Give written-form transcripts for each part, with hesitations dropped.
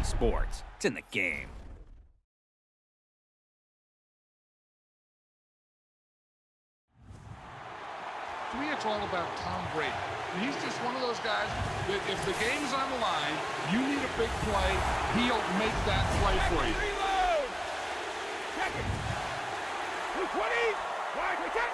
Sports. It's in the game. To me, it's all about Tom Brady. He's just one of those guys that if the game's on the line, you need a big play, he'll make that play for you. Reload! Check it! 220! Wide, we check!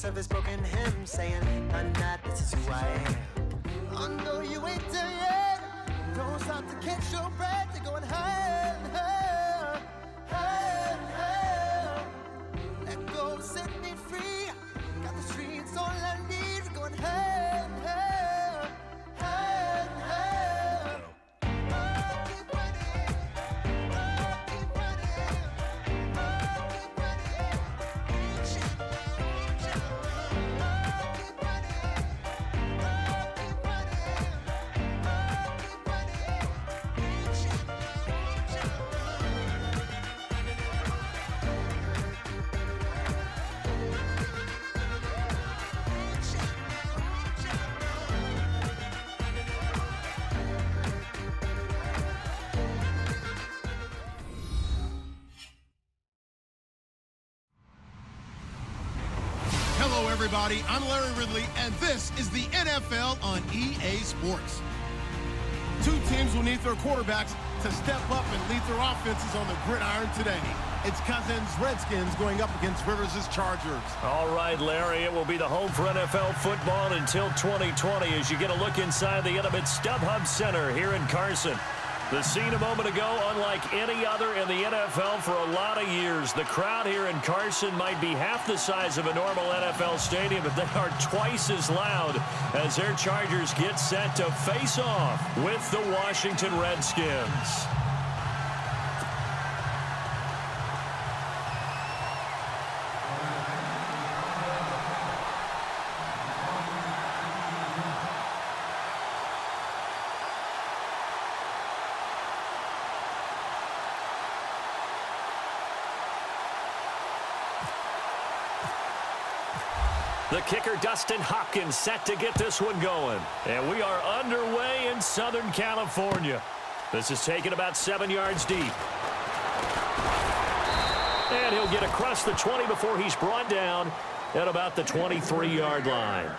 Of his broken hymn saying, "None that this is who I am." I know you ain't there yet. Don't stop to catch your breath. You're going higher and higher, higher and higher. Let go, set me free. Got the streets all I need. We're going higher and higher, higher and higher. I'll keep running. I'll keep running. I'll keep running. Hello, everybody. I'm Larry Ridley, and this is the NFL on EA Sports. Two teams will need their quarterbacks to to step up and lead their offenses on the gridiron today. It's Cousins' Redskins going up against Rivers' Chargers. All right, Larry, it will be the home for NFL football until 2020 as you get a look inside the intimate StubHub Center here in Carson. The scene a moment ago, unlike any other in the NFL for a lot of years. The crowd here in Carson might be half the size of a normal NFL stadium, but they are twice as loud as their Chargers get set to face off with the Washington Redskins. The kicker, Dustin Hopkins, set to get this one going. And we are underway in Southern California. This is taken about 7 yards deep. And he'll get across the 20 before he's brought down at about the 23-yard line.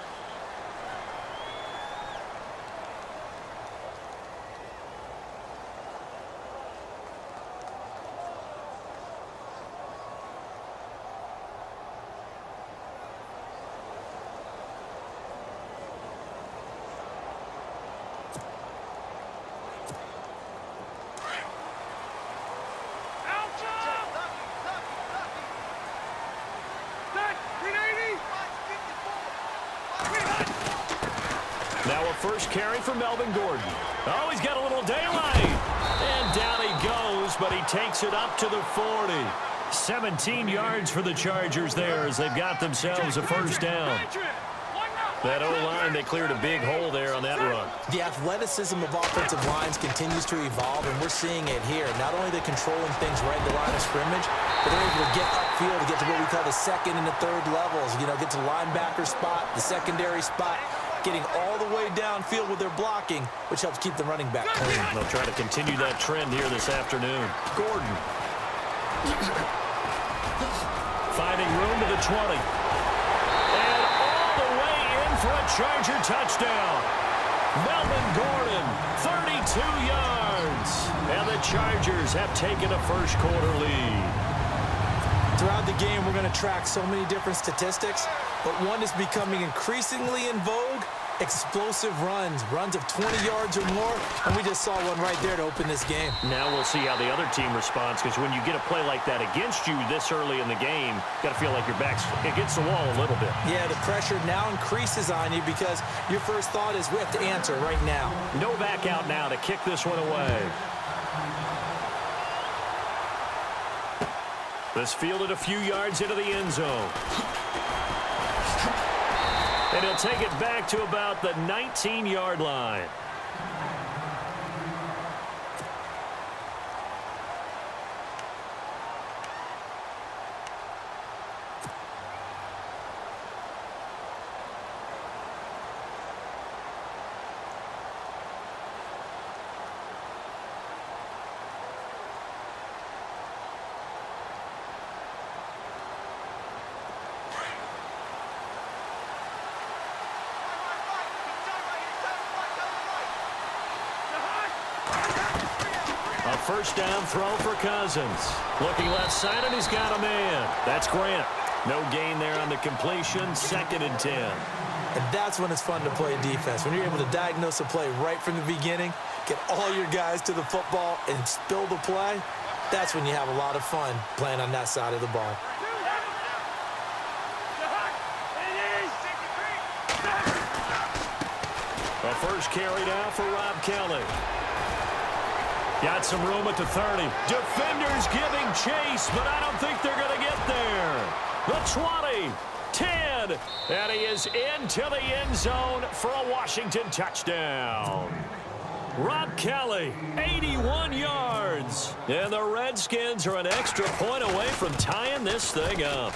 Now a first carry for Melvin Gordon. Oh, he's got a little daylight. And down he goes, but he takes it up to the 40. 17 yards for the Chargers there as they've got themselves a first down. That O-line, they cleared a big hole there on that run. The athleticism of offensive lines continues to evolve, and we're seeing it here. Not only are they controlling things right at the line of scrimmage, but they're able to get upfield to get to what we call the second and the third levels. You know, get to linebacker spot, the secondary spot, getting all the way downfield with their blocking, which helps keep the running back clean. They'll try to continue that trend here this afternoon. Gordon. Finding room to the 20. And all the way in for a Charger touchdown. Melvin Gordon, 32 yards. And the Chargers have taken a first quarter lead. Throughout the game, we're going to track so many different statistics, but one is becoming increasingly in vogue: explosive runs of 20 yards or more, and we just saw one right there to open this game. Now we'll see how the other team responds, because when you get a play like that against you this early in the game, you got to feel like your back's against the wall a little bit. Yeah, the pressure now increases on you because your first thought is we have to answer right now. No back out now to kick this one away. This fielded a few yards into the end zone. And he'll take it back to about the 19-yard line. First down throw for Cousins. Looking left side, and he's got a man. That's Grant. No gain there on the completion. 2nd and 10. And that's when it's fun to play defense. When you're able to diagnose a play right from the beginning, get all your guys to the football, and spill the play, that's when you have a lot of fun playing on that side of the ball. A first carry now for Rob Kelly. Got some room at the 30. Defenders giving chase, but I don't think they're going to get there. The 20, 10, and he is into the end zone for a Washington touchdown. Rob Kelly, 81 yards. And the Redskins are an extra point away from tying this thing up.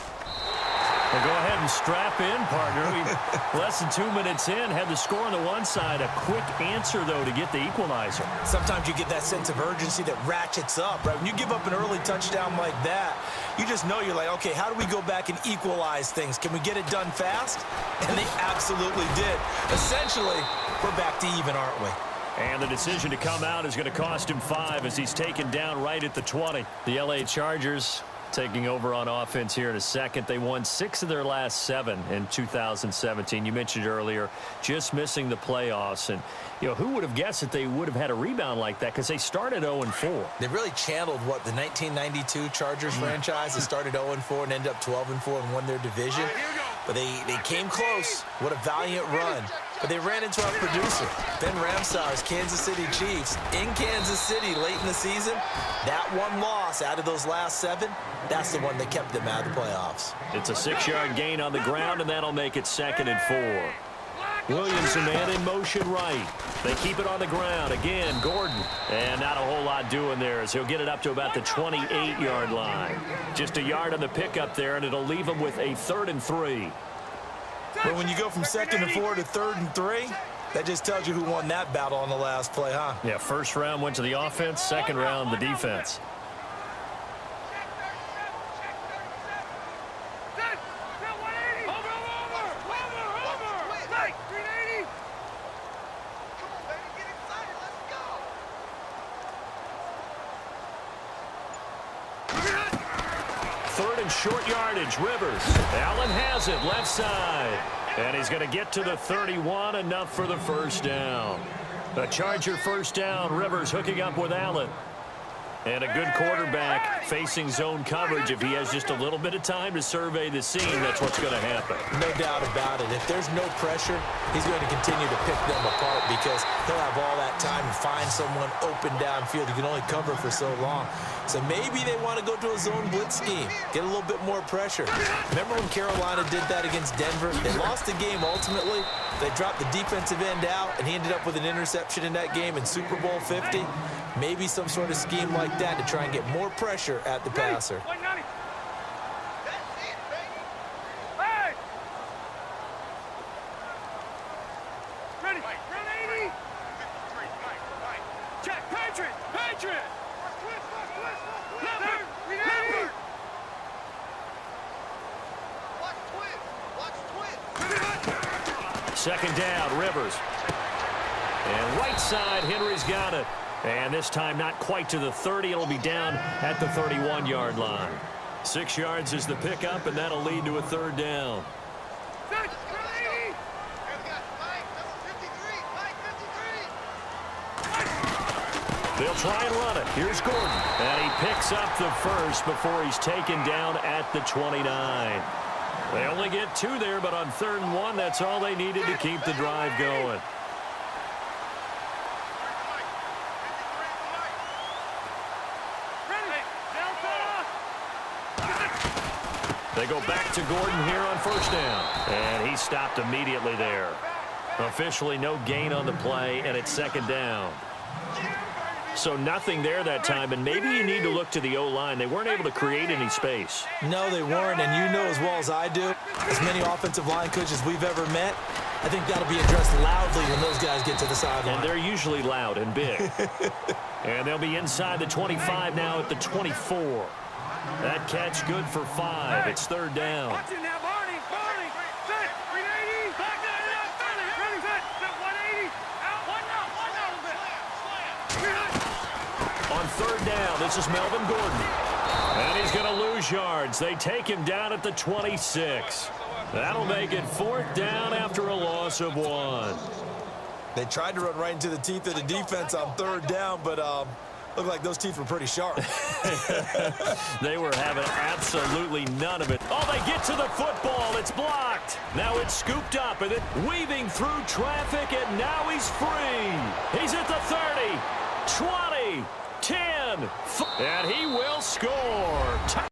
Well, go ahead and strap in, partner. Less than 2 minutes in, had the score on the one side. A quick answer, though, to get the equalizer. Sometimes you get that sense of urgency that ratchets up, right? When you give up an early touchdown like that, you just know you're like, okay, how do we go back and equalize things? Can we get it done fast? And they absolutely did. Essentially, we're back to even, aren't we? And the decision to come out is going to cost him 5 as he's taken down right at the 20. The L.A. Chargers taking over on offense here in a second. They won 6 of their last 7 in 2017. You mentioned earlier just missing the playoffs. And, you know, who would have guessed that they would have had a rebound like that because they started 0-4. They really channeled what the 1992 Chargers franchise. They started 0-4 and ended up 12-4 and won their division. But they came close. What a valiant run. But they ran into our producer, Ben Ramsar's Kansas City Chiefs, in Kansas City late in the season. That one loss out of those last 7, that's the one that kept them out of the playoffs. It's a 6-yard gain on the ground, and that'll make it 2nd and 4. Williams, a man in motion right. They keep it on the ground. Again, Gordon. And not a whole lot doing there as he'll get it up to about the 28-yard line. Just a yard on the pickup there, and it'll leave him with a 3rd and 3. But when you go from 2nd and 4 to 3rd and 3, that just tells you who won that battle on the last play, huh? Yeah, first round went to the offense, second round the defense. Short yardage, Rivers. Allen has it, left side. And he's going to get to the 31, enough for the first down. A Charger first down, Rivers hooking up with Allen. And a good quarterback facing zone coverage. If he has just a little bit of time to survey the scene, that's what's going to happen. No doubt about it. If there's no pressure, he's going to continue to pick them apart because he'll have all that time to find someone open downfield. He can only cover for so long. So maybe they want to go to a zone blitz scheme, get a little bit more pressure. Remember when Carolina did that against Denver? They lost the game ultimately. They dropped the defensive end out, and he ended up with an interception in that game in Super Bowl 50. Maybe some sort of scheme like that to try and get more pressure at the passer. Second down, Rivers. And right side, Henry's got it. And this time not quite to the 30. It'll be down at the 31-yard line. 6 yards is the pickup, and that'll lead to a 3rd down. They'll try and run it. Here's Gordon. And he picks up the first before he's taken down at the 29. They only get 2 there, but on 3rd and 1, that's all they needed to keep the drive going. They go back to Gordon here on first down. And he stopped immediately there. Officially no gain on the play, and it's 2nd down. So nothing there that time, and maybe you need to look to the O-line. They weren't able to create any space. No, they weren't, and you know as well as I do, as many offensive line coaches we've ever met, I think that'll be addressed loudly when those guys get to the sideline. And they're usually loud and big. And they'll be inside the 25 now at the 24. That catch good for 5. It's 3rd down. On 3rd down, this is Melvin Gordon. And he's going to lose yards. They take him down at the 26. That'll make it 4th down after a loss of 1. They tried to run right into the teeth of the defense on 3rd down, but looked like those teeth were pretty sharp. They were having absolutely none of it. Oh, they get to the football. It's blocked. Now it's scooped up, and it weaving through traffic, and now he's free. He's at the 30, 20, 10, and he will score.